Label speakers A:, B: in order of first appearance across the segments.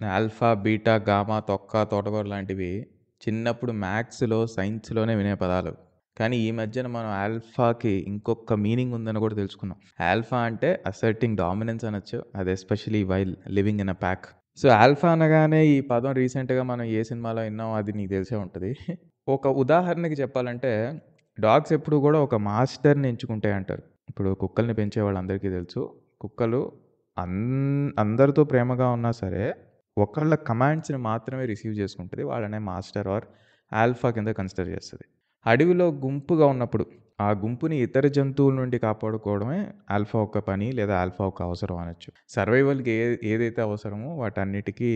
A: Alpha, beta, gamma, తొక్క, తోటకూర లాంటివి చిన్నప్పుడు మ్యాథ్స్‌లో, సైన్స్‌లోనే వినే పదాలు. కానీ ఈ మధ్యన మనం ఆల్ఫాకి ఇంకొక మీనింగ్ ఉందని కూడా తెలుసుకున్నాం. ఆల్ఫా అంటే అసర్టింగ్ డామినెన్స్ అనొచ్చు. అది especially while living in a pack. So, alpha అనగానే ఈ పదం రీసెంట్‌గా మనం ఏ సినిమాలో విన్నామో అది నీకు తెలిసే ఉంటది. ఒక ఉదాహరణకి చెప్పాలంటే డాగ్స్ ఎప్పుడు కూడా ఒక మాస్టర్‌ని ఎంచుకుంటాయి అంటారు. ఇప్పుడు కుక్కల్ని పెంచే వాళ్ళందరికీ తెలుసు. కుక్కలు అందరితో ప్రేమగా ఉన్నా సరే ఒకళ్ళ కమాండ్స్‌ని మాత్రమే రిసీవ్ చేసుకుంటది. వాళ్ళనే మాస్టర్ ఆర్ ఆల్ఫా కింద కన్సిడర్ చేస్తది. అడవిలో గుంపుగా ఉన్నప్పుడు ఆ గుంపుని ఇతర జంతువుల నుండి కాపాడుకోవడమే ఆల్ఫా ఒక పని లేదా ఆల్ఫా ఒక అవసరం అనొచ్చు. సర్వైవల్‌కి ఏదైతే అవసరమో వాటన్నిటికీ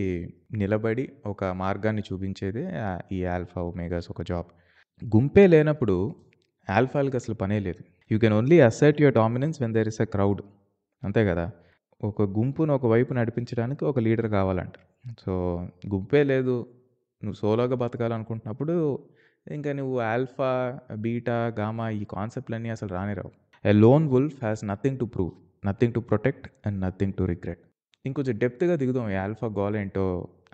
A: నిలబడి ఒక మార్గాన్ని చూపించేదే ఈ ఆల్ఫా, ఒమేగాస్ ఒక జాబ్. గుంపే లేనప్పుడు ఆల్ఫాలకి అసలు పనే లేదు. You can only assert your dominance when there is a crowd. అంతే కదా! ఒక గుంపును ఒక వైపు నడిపించడానికి ఒక లీడర్ కావాలంట. సో, గుంపే లేదు. నువ్వు సోలోగా బతకాలనుకుంటున్నప్పుడు ఇంక నువ్వు ఆల్ఫా, బీటా, గామా ఈ కాన్సెప్ట్‌లన్నీ అసలు రానే రావు. A lone wolf has nothing to prove, nothing to protect and nothing to regret. ఇంకొంచెం డెప్త్‌గా దిగుదాం ఈ ఆల్ఫా గోలేంటో,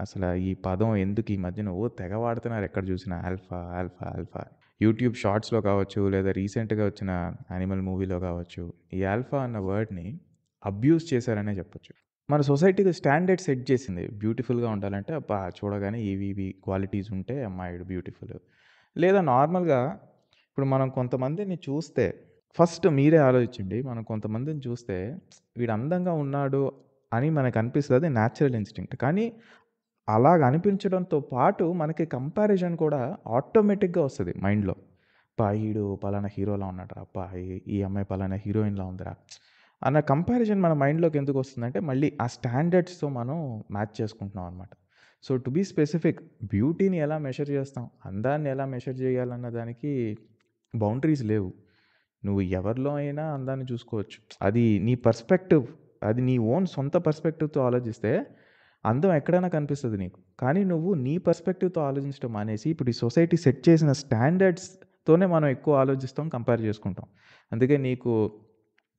A: అసల ఈ పదం ఎందుకు ఈ మధ్యన తెగ వాడుతున్నారు ఎక్కడ చూసినా ఆల్ఫా, ఆల్ఫా, ఆల్ఫా. యూట్యూబ్ షార్ట్స్‌లో కావచ్చు, లేదా రీసెంట్‌గా వచ్చిన యానిమల్ మూవీలో కావచ్చు, ఈ ఆల్ఫా అన్న వర్డ్‌ని అబ్యూజ్ చేశారనే చెప్పొచ్చు. మన సొసైటీకి స్టాండర్డ్ సెట్ చేసింది. బ్యూటిఫుల్‌గా ఉండాలంటే అబ్బా! చూడగానే ఇవి క్వాలిటీస్ ఉంటే అమ్మాయి బ్యూటిఫుల్. లేదా నార్మల్‌గా ఇప్పుడు మనం కొంతమందిని చూస్తే ఫస్ట్ మీరే ఆలోచించండి. మనం కొంతమందిని చూస్తే వీడు అందంగా ఉన్నాడు అని మనకు అనిపిస్తది. అది న్యాచురల్ ఇన్‌స్టింక్ట్. కానీ అలాగ అనిపించడంతో పాటు మనకి కంపారిజన్ కూడా ఆటోమేటిక్‌గా వస్తది మైండ్‌లో. అబ్బా! ఈడు పలానా హీరోలా ఉన్నాడురా! అబ్బా! ఈ అమ్మాయి పలానా హీరోయిన్‌లా ఉందిరా! అన్న కంపారిజన్ మన మైండ్‌లోకి ఎందుకు వస్తుందంటే మళ్ళీ ఆ స్టాండర్డ్స్‌తో మనం మ్యాచ్ చేసుకుంటున్నాం అనమాట. సో, టు బీ స్పెసిఫిక్, బ్యూటీని ఎలా మెషర్ చేస్తాం? అందాన్ని ఎలా మెషర్ చేయాలన్న దానికి బౌండరీస్ లేవు. నువ్వు ఎవరిలో అయినా అందాన్ని చూసుకోవచ్చు. అది నీ పర్స్పెక్టివ్. అది నీ ఓన్ సొంత పర్స్పెక్టివ్‌తో ఆలోచిస్తే అందం ఎక్కడైనా కనిపిస్తది నీకు. కానీ నువ్వు నీ పర్స్పెక్టివ్‌తో ఆలోచించడం మానేసి ఇప్పుడు ఈ సొసైటీ సెట్ చేసిన స్టాండర్డ్స్‌తోనే మనం ఎక్కువ ఆలోచిస్తాం, కంపేర్ చేసుకుంటాం. అందుకే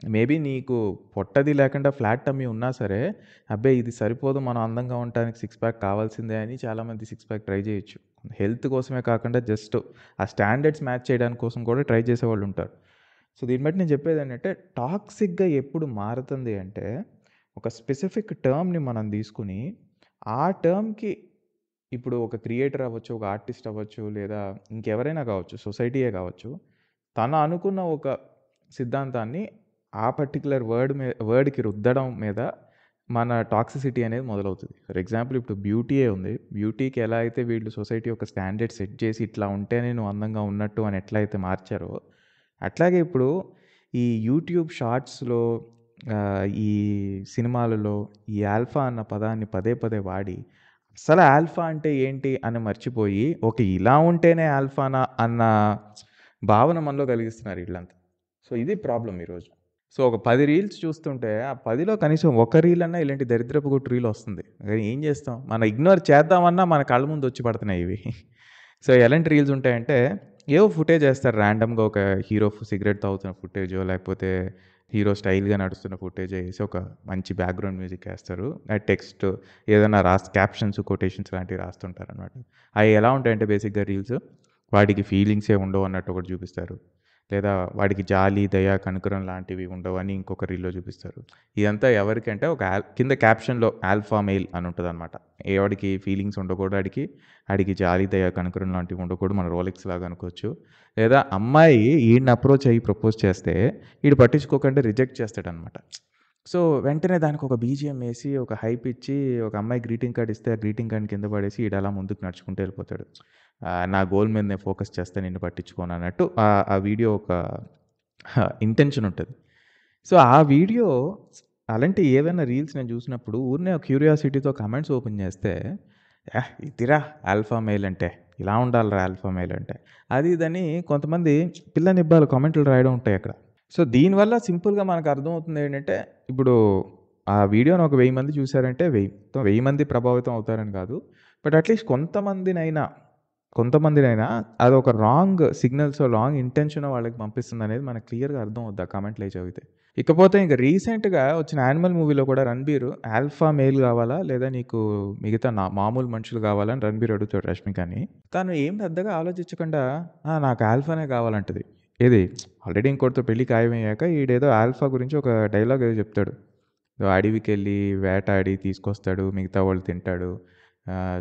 A: మేబీ నీకు పొట్టది లేకుండా ఫ్లాట్ టమ్మీ ఉన్నా సరే, అబ్బే! ఇది సరిపోదు మనం అందంగా ఉండటానికి సిక్స్ ప్యాక్ కావాల్సిందే అని చాలామంది సిక్స్ ప్యాక్ ట్రై చేయొచ్చు. హెల్త్ కోసమే కాకుండా జస్ట్ ఆ స్టాండర్డ్స్ మ్యాచ్ చేయడానికి కోసం కూడా ట్రై చేసేవాళ్ళుంటారు. సో, దీన్ని బట్టి నేను చెప్పేదేంటంటే టాక్సిక్‌గా ఎప్పుడు మారుతుంది అంటే, ఒక స్పెసిఫిక్ టర్మ్‌ని మనం తీసుకొని, ఆ టర్మ్‌కి ఇప్పుడు ఒక క్రియేటర్ అవ్వచ్చు, ఒక ఆర్టిస్ట్ అవ్వచ్చు, లేదా ఇంకెవరైనా కావచ్చు, సొసైటీయే కావచ్చు. తను అనుకున్న ఒక సిద్ధాంతాన్ని ఆ పర్టిక్యులర్ వర్డ్‌కి రుద్దడం మీద మన టాక్సిసిటీ అనేది మొదలవుతది. ఫర్ ఎగ్జాంపుల్ ఇప్పుడు బ్యూటీయే ఉంది. బ్యూటీకి ఎలా అయితే వీళ్ళు సొసైటీ ఒక స్టాండర్డ్ సెట్ చేసి ఇట్లా ఉంటేనే నువ్వు అందంగా ఉన్నట్టు అని ఎట్లా అయితే మార్చారో, అట్లాగే ఇప్పుడు ఈ యూట్యూబ్ షార్ట్స్‌లో ఈ సినిమాలలో ఈ ఆల్ఫా అన్న పదాన్ని పదే పదే వాడి అసలు ఆల్ఫా అంటే ఏంటి అని మర్చిపోయి, ఓకే. ఇలా ఉంటేనే ఆల్ఫానా అన్న భావన మనలో కలిగిస్తున్నారు ఈళ్ళంతా. సో, ఇది ప్రాబ్లమ్ ఈరోజు. సో, ఒక 10 రీల్స్ చూస్తుంటే, ఆ 10లో కనీసం ఒక రీల్ అన్నా ఇలాంటి దరిద్రపు కొట్టు రీల్ వస్తుంది. కానీ ఏం చేస్తాం? మనం ఇగ్నోర్ చేద్దామన్నా మన కళ్ళ ముందు వచ్చి పడుతున్నాయి ఇవి. సో, ఎలాంటి రీల్స్ ఉంటాయంటే, ఏవో ఫుటేజ్ ఏస్తారు ర్యాండమ్‌గా ఒక హీరో సిగరెట్ తాగుతున్న ఫుటేజో, లేకపోతే హీరో స్టైల్‌గా నడుస్తున్న ఫుటేజో ఏసి ఒక మంచి బ్యాక్‌గ్రౌండ్ మ్యూజిక్ ఏస్తారు. టెక్స్ట్ ఏదైనా క్యాప్షన్స్, కొటేషన్స్ లాంటివి రాస్తుంటారనమాట. అయి ఎలా ఉంటాయంటే బేసిక్‌గా రీల్స్, వాడికి ఫీలింగ్సే ఉండవు అన్నట్టు ఒకటి చూపిస్తారు. లేదా వాడికి జాలి, దయ, కనికరం లాంటివి ఉండవని ఇంకొక రీల్‌లో చూపిస్తారు. ఇదంతా ఎవరికంటే ఒక కింద క్యాప్షన్‌లో ఆల్ఫా మెయిల్ అని ఉంటదనమాట. ఎవడికి ఫీలింగ్స్ ఉండకూడదు ఆడికి, ఆడికి జాలి, దయ, కనికరం లాంటివి ఉండకూడదు. మన రోలెక్స్ లాగా అనుకోవచ్చు. లేదా అమ్మాయి ఈడిని అప్రోచ్ అయ్యి ప్రపోజ్ చేస్తే ఈడు పట్టించుకోకుండా రిజెక్ట్ చేస్తాడనమాట. సో, వెంటనే దానికొక బీజీఎం ఏసి, ఒక హైప్ ఇచ్చి, ఒక అమ్మాయి గ్రీటింగ్ కార్డ్ ఇస్తే, ఆ గ్రీటింగ్ కార్డ్‌ని కింద పడేసి ఈడలా ముందుకు నడుచుకుంటూ వెళ్ళిపోతాడు. నా గోల్ మీద నేను ఫోకస్ చేస్తా, నిన్ను పట్టించుకోను అన్నట్టు ఆ వీడియో ఒక ఇంటెన్షన్ ఉంటది. సో, ఆ వీడియో అలాంటి ఏవైనా రీల్స్ నేను చూసినప్పుడు ఊరినే క్యూరియాసిటీతో కామెంట్స్ ఓపెన్ చేస్తే, ఇదిరా ఆల్ఫా మెయిల్ అంటే. ఇలా ఉండాలిరా ఆల్ఫా మెయిల్ అంటే. అది ఇదని కొంతమంది పిల్లనిబ్బాలు కామెంట్లు రాయడం ఉంటాయి అక్కడ. సో, దీనివల్ల సింపుల్‌గా మనకు అర్థమవుతుందేంటంటే, ఇప్పుడు ఆ వీడియోని ఒక 1000 మంది చూసారంటే 1000 మంది ప్రభావితం అవుతారని కాదు. బట్ అట్‌లీస్ట్ కొంతమందినైనా అదొక రాంగ్ సిగ్నల్సో, రాంగ్ ఇంటెన్షనో వాళ్ళకి పంపిస్తుందనేది మనకు క్లియర్‌గా అర్థమవుద్ది ఆ కామెంట్‌లయి చదివితే. ఇకపోతే ఇంక రీసెంట్‌గా వచ్చిన 'యానిమల్' మూవీలో కూడా రణబీర్ ఆల్ఫా మేల్ కావాలా? లేదా నీకు మిగతా మామూలు మనుషులు కావాలా? అని రణబీర్ అడుగుతాడు రష్మికని. తను ఏం పెద్దగా ఆలోచించకుండా నాకు ఆల్ఫానే కావాలంటది. ఏది ఆల్రెడీ ఇంకోడితో పెళ్లి ఖాయమయ్యాక ఈడేదో ఆల్ఫా గురించి ఒక డైలాగ్ ఏదో చెప్తాడు. అడవికెళ్ళి వేటాడి తీసుకొస్తాడు. మిగతా వాళ్ళు తింటాడు.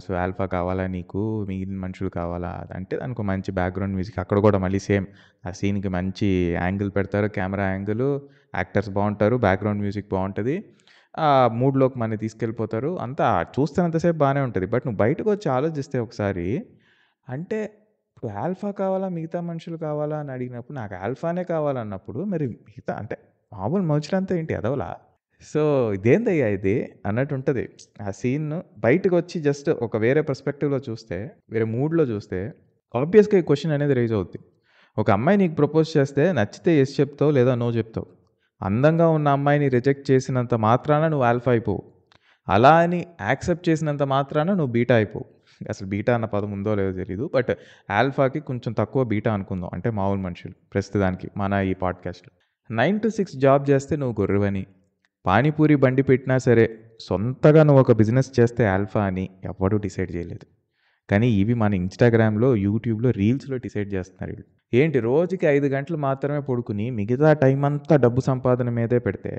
A: సో, ఆల్ఫా కావాలా నీకు? మిగిలిన మనుషులు కావాలా? అంటే దానికో మంచి బ్యాక్‌గ్రౌండ్ మ్యూజిక్ అక్కడ కూడా మళ్ళీ సేమ్ ఆ సీన్‌కి మంచి యాంగిల్ పెడతారు. కెమెరా యాంగిలు, యాక్టర్స్ బావుంటారు. బ్యాక్‌గ్రౌండ్ మ్యూజిక్ బావుంటది. ఆ మూడ్‌లోకి మనని తీసుకెళ్ళిపోతారు. అంతా చూస్తున్నంత సేపు బానే ఉంటది. బట్ నువ్వు బయటకొచ్చి ఆలోచిస్తే ఒకసారి అంటే ఇప్పుడు ఆల్ఫా కావాలా? మిగతా మనుషులు కావాలా? అని అడిగినప్పుడు నాకు ఆల్ఫానే కావాలన్నప్పుడు మరి మిగతా అంటే మామూలు మనుషులంతా ఏంటి ఎదవలా? సో, ఇదేందయ్యా ఇది అన్నట్టుంటది. ఆ సీన్ బయటకొచ్చి జస్ట్ ఒక వేరే పర్స్పెక్టివ్‌లో చూస్తే, వేరే మూడ్‌లో చూస్తే ఆబ్వియస్‌గా ఈ క్వెషన్ అనేది రైజ్ అవుద్ది. ఒక అమ్మాయి నీకు ప్రపోజ్ చేస్తే నచ్చితే యెస్ చెప్తావు లేదా నో చెప్తావు. అందంగా ఉన్న అమ్మాయిని రిజెక్ట్ చేసినంత మాత్రాన నువ్వు ఆల్ఫా అయిపోవు. అలా అని యాక్సెప్ట్ చేసినంత మాత్రాన నువ్వు బీటా అయిపోవు. అసలు బీటా అన్న పదం ఉందో లేదో తెలీదు. బట్ ఆల్ఫాకి కొంచెం తక్కువ బీటా అనుకుందాం. అంటే మామూలు మనుషులు ప్రస్తుతానికి మన ఈ పాడ్‌కాస్ట్‌లో. 9-6 జాబ్ చేస్తే నువ్వు గొర్రెవని, పానీపూరి బండి పెట్టినా సరే సొంతగా నువ్వు ఒక బిజినెస్ చేస్తే ఆల్ఫా అని ఎవ్వడూ డిసైడ్ చేయలేదు. కానీ ఇవి మన ఇన్‌స్టాగ్రామ్‌లో, యూట్యూబ్‌లో, రీల్స్‌లో డిసైడ్ చేస్తున్నారు వీళ్ళు. ఏంటి రోజుకి 5 గంటలు మాత్రమే పడుకుని మిగతా టైం అంతా డబ్బు సంపాదన మీదే పెడితే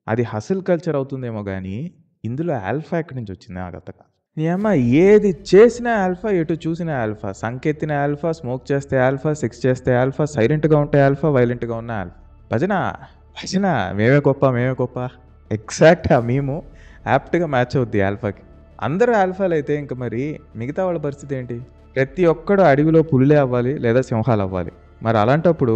A: అది హసిల్ కల్చర్ అవుతుందేమో గానీ ఇందులో ఆల్ఫా ఎక్కడి నుంచి వచ్చింది నాకు అర్థం కాదు. నీ అమ్మ ఏది చేసినా ఆల్ఫా, ఎటు చూసినా ఆల్ఫా. సంకెత్తిన ఆల్ఫా, స్మోక్ చేస్తే ఆల్ఫా, సెక్స్ చేస్తే ఆల్ఫా, సైలెంట్‌గా ఉంటే ఆల్ఫా, వైలెంట్‌గా ఉన్న ఆల్ఫా. భజన, భజన మేమే గొప్ప, మేమే గొప్ప. ఎగ్జాక్ట్ ఆ మీము యాప్ట్‌గా మ్యాచ్ అవుద్ది ఆల్ఫాకి. అందరూ ఆల్ఫాలైతే ఇంక మరి మిగతా వాళ్ళ పరిస్థితి ఏంటి? ప్రతి ఒక్కడు అడవిలో పులులే అవ్వాలి లేదా సింహాలవ్వాలి. మరి అలాంటప్పుడు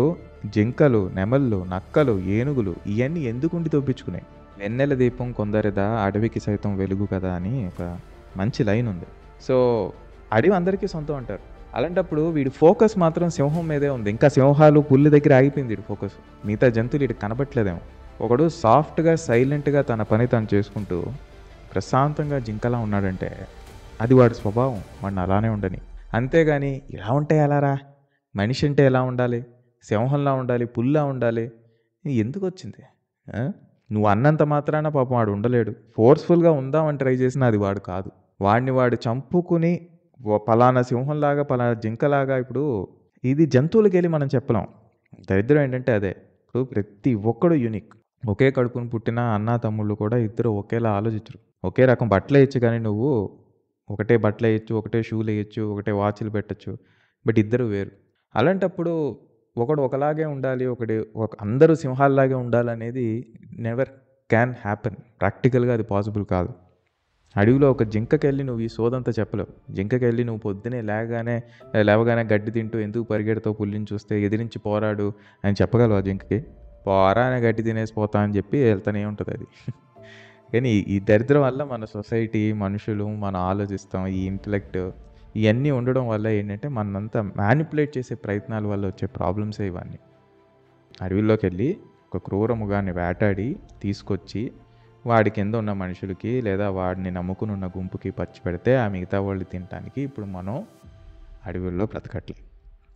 A: జింకలు, నెమళ్ళు, నక్కలు, ఏనుగులు ఇయన్నీ ఎందుకుండి తప్పించుకున్నాయి? వెన్నెల దీపం కొందరిదా అడవికి సైతం వెలుగు కదా అని ఒక మంచి లైన్ ఉంది. సో, అడవి అందరికీ సొంతం అంటారు. అలాంటప్పుడు వీడి ఫోకస్ మాత్రం సింహం మీదే ఉంది. ఇంకా సింహాలు, పులి దగ్గర ఆగిపోయింది వీడి ఫోకస్. మిగతా జంతువులు ఈడికి కనబట్లేదేమో. ఒకడు సాఫ్ట్‌గా, సైలెంట్‌గా తన పని తను చేసుకుంటూ ప్రశాంతంగా జింకలా ఉన్నాడంటే అది వాడి స్వభావం. వాడిని అలానే ఉండని. అంతేగాని ఇలా ఉంటే ఎలారా? మనిషి అంటే ఎలా ఉండాలి? సింహంలా ఉండాలి, పులిలా ఉండాలి. ఎందుకొచ్చింది? ఆ! నువ్వు అన్నంత మాత్రాన పాపం వాడు ఉండలేడు. ఫోర్స్‌ఫుల్‌గా ఉందామని ట్రై చేసినా అది వాడు కాదు. వాడిని వాడు చంపుకుని పలానా సింహంలాగా, పలానా జింకలాగా ఇప్పుడు ఇది జంతువులకెళ్ళి మనం చెప్పలేం. దరిద్రం ఏంటంటే అదే. ఇప్పుడు ప్రతి ఒక్కడు యూనిక్. ఒకే కడుపున పుట్టిన అన్నా, తమ్ముళ్ళు కూడా ఇద్దరు ఒకేలా ఆలోచించరు. ఒకే రకం బట్టలేయొచ్చు గానీ నువ్వు ఒకటే బట్టలేయొచ్చు, ఒకటే షూలేయొచ్చు, ఒకటే వాచులు పెట్టొచ్చు. బట్ ఇద్దరు వేరు. అలాంటప్పుడు ఒకడు ఒకలాగే ఉండాలి, అందరూ సింహాల్లాగే ఉండాలనేది నెవర్ క్యాన్ హ్యాపెన్. ప్రాక్టికల్‌గా అది పాసిబుల్ కాదు. అడవిలో ఒక జింకకెళ్ళి నువ్వు ఈ సోదంతా చెప్పలేవు. జింకకెళ్ళి నువ్వు పొద్దున్నే లేవగానే గడ్డి తింటూ ఎందుకు పరిగెడతావు పులిని చూస్తే ఎదిరించి పోరాడు అని చెప్పగలవా జింకకి? పోరా అని గడ్డి తినేసి పోతా అని చెప్పి వెళ్తూనే ఉంటదది. కానీ ఈ దరిద్రం వల్ల మన సొసైటీ, మనుషులు మనం ఆలోచిస్తాం. ఈ ఇంటలెక్ట్ ఇయన్నీ ఉండడం వల్ల ఏంటంటే మనంతా మ్యానిపులేట్ చేసే ప్రయత్నాల వల్ల వచ్చే ప్రాబ్లమ్సే ఇవన్నీ. అడవిలోకెళ్ళి ఒక క్రూర మృగాన్ని వేటాడి తీసుకొచ్చి వాడి కింద ఉన్న మనుషులకి లేదా వాడిని నమ్ముకుని ఉన్న గుంపుకి పంచిపెడితే ఆ మిగతా వాళ్ళు తినటానికి ఇప్పుడు మనం అడవుల్లో బ్రతకట్లేదు.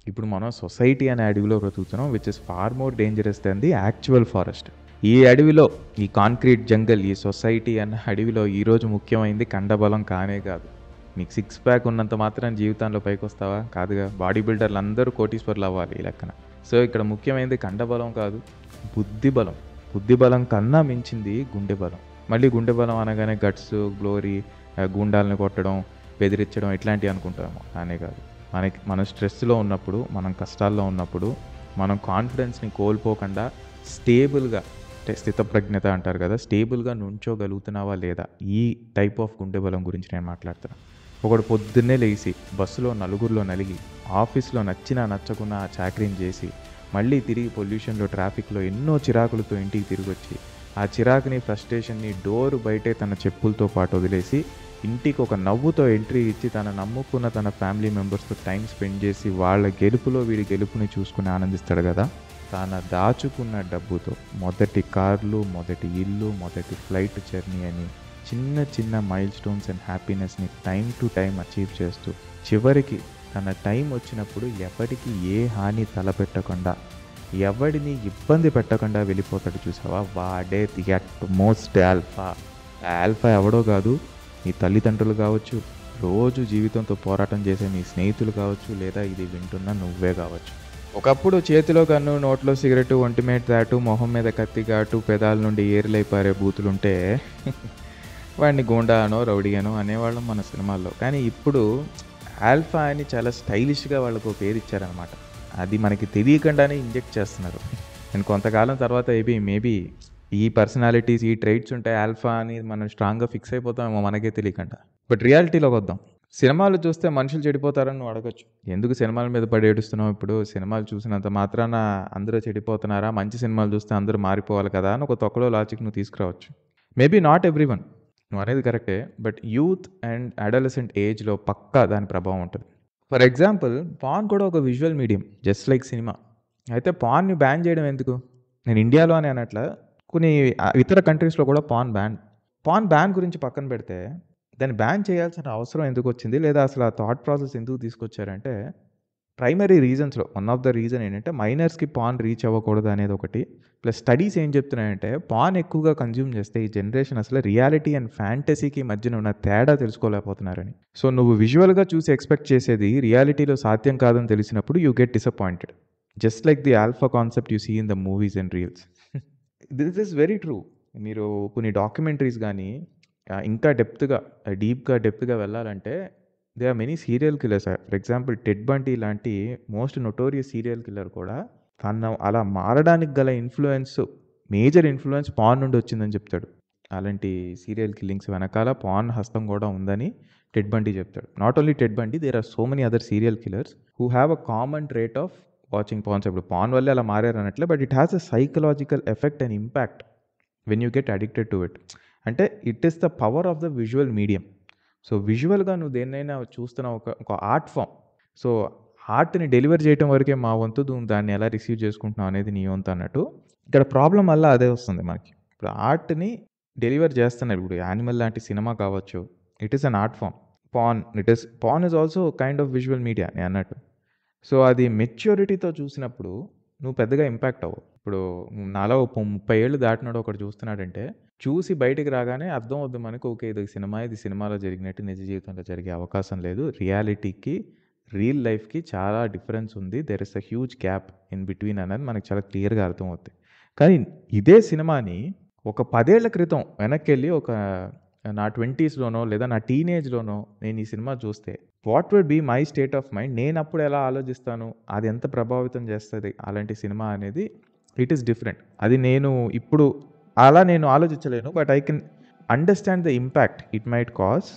A: ఇప్పుడు మనం సొసైటీ అనే అడవిలో బ్రతుకుతున్నాం, which is far more dangerous than the actual forest. ఈ అడవిలో ఈ కాంక్రీట్ జంగల్, ఈ సొసైటీ అన్న అడవిలో ఈరోజు ముఖ్యమైనది కండబలం కానే కాదు. నీకు 6 ప్యాక్ ఉన్నంత మాత్రం జీవితంలో పైకి వస్తావా? కాదుగా. బాడీ బిల్డర్లు అందరూ కోటీశ్వర్లు అవ్వాలి ఈ లెక్కన. సో ఇక్కడ ముఖ్యమైనది కండబలం కాదు, బుద్ధిబలం. బుద్ధిబలం కన్నా మించింది గుండె బలం. మళ్ళీ గుండె బలం అనగానే గట్స్, గ్లోరీ, గూండాలని కొట్టడం, బెదిరించడం ఇట్లాంటివి అనుకుంటాము. అనే కాదు. మనం స్ట్రెస్లో ఉన్నప్పుడు, మనం కష్టాల్లో ఉన్నప్పుడు, మనం కాన్ఫిడెన్స్ని కోల్పోకుండా స్టేబుల్గా అంటే స్థితప్రజ్ఞత అంటారు కదా, స్టేబుల్గా నుంచోగలుగుతున్నావా లేదా, ఈ టైప్ ఆఫ్ గుండె బలం గురించి నేను మాట్లాడుతున్నాను. ఒకడు పొద్దున్నే లేచి బస్సులో నలుగురిలో నలిగి, ఆఫీస్లో నచ్చినా నచ్చకున్నా చాకరీని చేసి, మళ్ళీ తిరిగి పొల్యూషన్లో, ట్రాఫిక్లో ఎన్నో చిరాకులతో ఇంటికి తిరిగి వచ్చి, ఆ చిరాకుని, ఫ్రస్ట్రేషన్ని డోరు బయటే తన చెప్పులతో పాటు వదిలేసి ఇంటికి ఒక నవ్వుతో ఎంట్రీ ఇచ్చి తన నమ్ముకున్న తన ఫ్యామిలీ మెంబర్స్తో టైం స్పెండ్ చేసి వాళ్ళ గెలుపులో వీడి గెలుపుని చూసుకుని ఆనందిస్తాడు కదా. తన దాచుకున్న డబ్బుతో మొదటి కార్లు, మొదటి ఇల్లు, మొదటి ఫ్లైట్ జర్నీ అని చిన్న చిన్న మైల్ స్టోన్స్ అండ్ హ్యాపీనెస్ని టైం టు టైం అచీవ్ చేస్తూ చివరికి తన టైం వచ్చినప్పుడు ఎవరికి ఏ హాని తలపెట్టకుండా ఎవడిని ఇబ్బంది పెట్టకుండా వెళ్ళిపోతాడు చూసావా, వాడే the at most alpha. Alpha ఎవడో కాదు, మీ తల్లిదండ్రులు కావచ్చు, రోజు జీవితంతో పోరాటం చేసే మీ స్నేహితులు కావచ్చు, లేదా ఇది వింటున్న నువ్వే కావచ్చు. ఒకప్పుడు చేతిలో కన్ను, నోట్లో సిగరెట్, ఒంటిమేట దాటు, మొహం మీద కత్తి ఘాటు, పెదాల నుండి ఏర్లై పారే బూతులుంటే వాడిని గూండా అనో రౌడీ అనో అనేవాళ్ళం మన సినిమాల్లో. కానీ ఇప్పుడు ఆల్ఫా అని చాలా స్టైలిష్గా వాళ్ళకు ఒక పేరు ఇచ్చారనమాట. అది మనకి తెలియకుండానే ఇంజెక్ట్ చేస్తున్నారు. నేను కొంతకాలం తర్వాత మేబీ ఈ పర్సనాలిటీస్, ఈ ట్రైట్స్ ఉంటే ఆల్ఫా అని మనం స్ట్రాంగ్గా ఫిక్స్ అయిపోతామేమో మనకే తెలియకుండా. బట్ రియాలిటీలోకి వద్దాం. సినిమాలు చూస్తే మనుషులు చెడిపోతారని నువ్వు అడగచ్చు. ఎందుకు సినిమాల మీద పడి ఏడుస్తున్నావు? ఇప్పుడు సినిమాలు చూసినంత మాత్రాన అందరూ చెడిపోతున్నారా? మంచి సినిమాలు చూస్తే అందరూ మారిపోవాలి కదా అని ఒక తొక్కలో లాజిక్ నువ్వు తీసుకురావచ్చు. మేబీ నాట్ ఎవ్రీ వన్, నువ్వు అనేది కరెక్టే. బట్ యూత్ అండ్ అడాలసెంట్ ఏజ్లో పక్కా దాని ప్రభావం ఉంటుంది. ఫర్ ఎగ్జాంపుల్, పాన్ కూడా ఒక visual medium just like cinema. అయితే పాన్ని బ్యాన్ చేయడం ఎందుకు? నేను ఇండియాలో అని అనట్లా, కొన్ని ఇతర కంట్రీస్లో కూడా పాన్ బ్యాన్ గురించి పక్కన పెడితే దాన్ని బ్యాన్ చేయాల్సిన అవసరం ఎందుకు వచ్చింది, లేదా అసలు ఆ థాట్ ప్రాసెస్ ఎందుకు తీసుకొచ్చారంటే ప్రైమరీ రీజన్స్లో వన్ ఆఫ్ ద రీజన్ ఏంటంటే మైనర్స్కి పాన్ రీచ్ అవ్వకూడదు అనేది ఒకటి. ప్లస్ స్టడీస్ ఏం చెప్తున్నాయంటే పాన్ ఎక్కువగా కన్జ్యూమ్ చేస్తే ఈ జనరేషన్ అసలు రియాలిటీ అండ్ ఫ్యాంటసీకి మధ్యన ఉన్న తేడా తెలుసుకోలేకపోతున్నారని. సో నువ్వు విజువల్గా చూసి ఎక్స్పెక్ట్ చేసేది రియాలిటీలో సాధ్యం కాదని తెలిసినప్పుడు you get disappointed. Just like the alpha concept you see in the movies and reels. This is very true. మీరు కొన్ని డాక్యుమెంటరీస్ కానీ ఇంకా డెప్త్గా వెళ్ళాలంటే they are many serial killers. For example Ted Bundy లాంటి మోస్ట్ నోటోరియస్ సీరియల్ కిల్లర్ కూడా తను అలా మారడానికి గల మేజర్ ఇన్ఫ్లుయెన్స్ పాన్ నుండి వచ్చిందని చెప్తాడు. అలాంటి సీరియల్ కిల్లింగ్స్ వెనకాల పాన్ హస్తం కూడా ఉందని టెడ్ బంటీ చెప్తాడు. Not only Ted Bundy, there are so many other serial killers who have a common trait of watching porns. ఇప్పుడు పాన్ వల్లే అలా మారారు అన్నట్లే, but it has a psychological effect and impact when you get addicted to it. అంటే it is the power of the visual medium. So విజువల్గా నువ్వు దేన్నైనా చూస్తున్నావు, ఒక ఆర్ట్ ఫామ్. సో ఆర్ట్ని డెలివర్ చేయడం వరకే మా వంతు, దాన్ని ఎలా రిసీవ్ చేసుకుంటున్నావు అనేది నీ వంతు అన్నట్టు. ఇక్కడ ప్రాబ్లం వల్ల అదే వస్తుంది మనకి. ఇప్పుడు ఆర్ట్ని డెలివర్ చేస్తున్నారు. ఇప్పుడు యానిమల్ లాంటి సినిమా కావచ్చు, it is an art form. Porn is also kind of visual media నేను అన్నట్టు. సో అది మెచ్యూరిటీతో చూసినప్పుడు నువ్వు పెద్దగా ఇంపాక్ట్ అవ్వవు. ఇప్పుడు నాలో 30 ఏళ్ళు దాటినాడు ఒకటి చూస్తున్నాడంటే చూసి బయటికి రాగానే అర్థం అవుద్ది మనకు, ఓకే ఇది సినిమాలో జరిగినట్టు నిజ జీవితంలో జరిగే అవకాశం లేదు, రియాలిటీకి రియల్ లైఫ్కి చాలా డిఫరెన్స్ ఉంది, there is a huge gap in between అనేది మనకు చాలా క్లియర్గా అర్థమవుతుంది. కానీ ఇదే సినిమాని ఒక 10 ఏళ్ల క్రితం వెనక్కి వెళ్ళి నా 20sలోనో లేదా నా టీనేజ్లోనో నేను ఈ సినిమా చూస్తే what would be my state of mind, నేను అప్పుడు ఎలా ఆలోచిస్తాను, అది ఎంత ప్రభావితం చేస్తుంది అలాంటి సినిమా అనేది, ఇట్ ఈస్ డిఫరెంట్. అది నేను ఇప్పుడు నేను ఆలోచించలేను, but I can understand the impact it might cause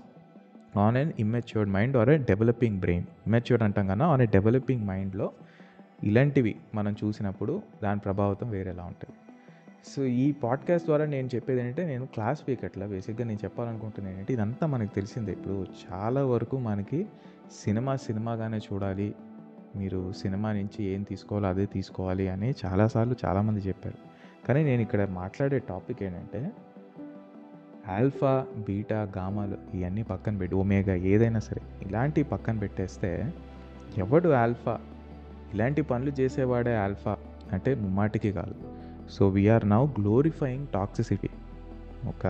A: on an immatured mind or a developing brain. Immatured అంటాం కన్నా ఆన్ ఎ డెవలపింగ్ మైండ్లో ఇలాంటివి మనం చూసినప్పుడు దాని ప్రభావితం వేరేలా ఉంటుంది. సో ఈ పాడ్కాస్ట్ ద్వారా నేను చెప్పేది ఏంటంటే, నేను క్లాస్ స్పీకర్లా బేసిక్గా నేను చెప్పాలనుకుంటున్నాను ఏంటంటే, ఇదంతా మనకు తెలిసిందే. ఇప్పుడు చాలా వరకు మనకి సినిమాగానే చూడాలి, మీరు సినిమా నుంచి ఏం తీసుకోవాలో అదే తీసుకోవాలి అని చాలాసార్లు చాలామంది చెప్పారు. కానీ నేను ఇక్కడ మాట్లాడే టాపిక్ ఏంటంటే, ఆల్ఫా, బీటా, గామాలు ఇవన్నీ పక్కన పెట్టి, ఒమేగా ఏదైనా సరే ఇలాంటివి పక్కన పెట్టేస్తే ఎవడు ఆల్ఫా, ఇలాంటి పనులు చేసేవాడే ఆల్ఫా అంటే ముమ్మాటికి కాదు. So we are now glorifying toxicity. ఒక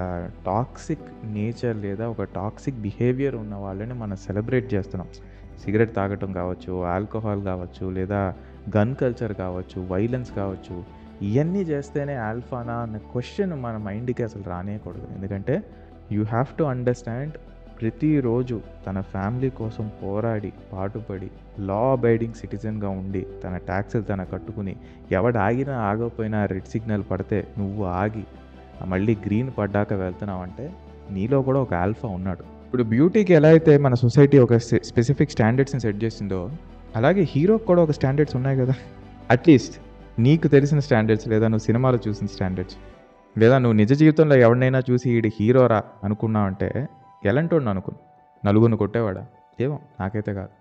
A: టాక్సిక్ నేచర్ లేదా ఒక టాక్సిక్ బిహేవియర్ ఉన్న వాళ్ళని మనం సెలబ్రేట్ చేస్తున్నాం. సిగరెట్ తాగటం కావచ్చు, ఆల్కహాల్ కావచ్చు, లేదా గన్ కల్చర్ కావచ్చు, వైలెన్స్ కావచ్చు, ఇవన్నీ చేస్తేనే ఆల్ఫానా అన్న క్వశ్చన్ మన మైండ్కి అసలు రానేయకూడదు. ఎందుకంటే యూ హ్యావ్ టు అండర్స్టాండ్, ప్రతిరోజు తన ఫ్యామిలీ కోసం పోరాడి పాటుపడి లా అబైడింగ్ సిటిజన్గా ఉండి తన ట్యాక్సెస్ తన కట్టుకుని, ఎవడు ఆగినా ఆగకపోయినా రెడ్ సిగ్నల్ పడితే నువ్వు ఆగి మళ్ళీ గ్రీన్ పడ్డాక వెళ్తున్నావంటే నీలో కూడా ఒక ఆల్ఫా ఉన్నాడు. ఇప్పుడు బ్యూటీకి ఎలా అయితే మన సొసైటీ ఒక స్పెసిఫిక్ స్టాండర్డ్స్ని సెట్ చేసిందో, అలాగే హీరోకి కూడా ఒక స్టాండర్డ్స్ ఉన్నాయి కదా. అట్లీస్ట్ నీకు తెలిసిన స్టాండర్డ్స్, లేదా నువ్వు సినిమాలో చూసిన స్టాండర్డ్స్, లేదా నువ్వు నిజ జీవితంలో ఎవరినైనా చూసి ఈడు హీరోరా అనుకున్నావంటే ఎలాంటోడిని అనుకుని, నలుగురిని కొట్టేవాడా? ఏమో నాకైతే కాదు.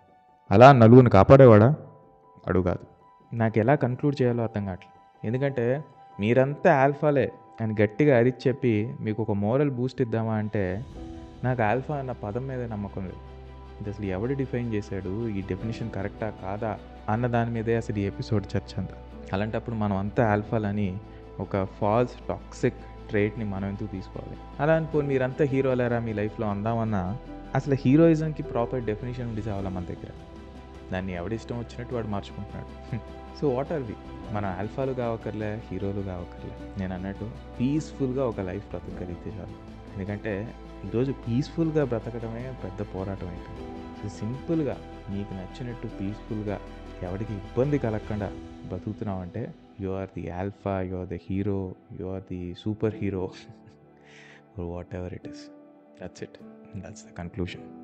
A: అలా నలుగురిని కాపాడేవాడా? అడుగు కాదు. నాకు ఎలా కన్క్లూడ్ చేయాలో అర్థం కావట్లేదు. ఎందుకంటే మీరంతా ఆల్ఫాలే అని గట్టిగా అరిచి చెప్పి మీకు ఒక మోరల్ బూస్ట్ ఇద్దామా అంటే నాకు ఆల్ఫా అన్న పదం మీద నమ్మకం లేదు. ఇది అసలు ఎవడు డిఫైన్ చేశాడు, ఈ డెఫినేషన్ కరెక్టా కాదా అన్న దాని మీదే అసలు ఈ ఎపిసోడ్ చర్చ అంతా. అలాంటప్పుడు మనం అంతా ఆల్ఫాలని ఒక ఫాల్స్ టాక్సిక్ ట్రేట్ని మనం ఎందుకు తీసుకోవాలి? అలా అనుకోని మీరంతా హీరోలేరా మీ లైఫ్లో అందామన్నా అసలు హీరోయిజంకి ప్రాపర్ డెఫినేషన్ ఉండి చావాలా మన దగ్గర. దాన్ని ఎవడిష్టం వచ్చినట్టు వాడు మార్చుకుంటున్నాడు. So what are we? మన ఆల్ఫాలు కావక్కర్లే, హీరోలు కావక్కర్లే. నేను అన్నట్టు పీస్ఫుల్గా ఒక లైఫ్ బ్రతకగలిగితే చాలు. ఎందుకంటే ఈరోజు పీస్ఫుల్గా బ్రతకడమే పెద్ద పోరాటం అయిపోయింది. సో సింపుల్గా నీకు నచ్చినట్టు పీస్ఫుల్గా ఎవరికి ఇబ్బంది కలగకుండా బతుకుతున్నావంటే you are the alpha, you are the hero, you are the super hero, whatever it is. That's it. That's the conclusion.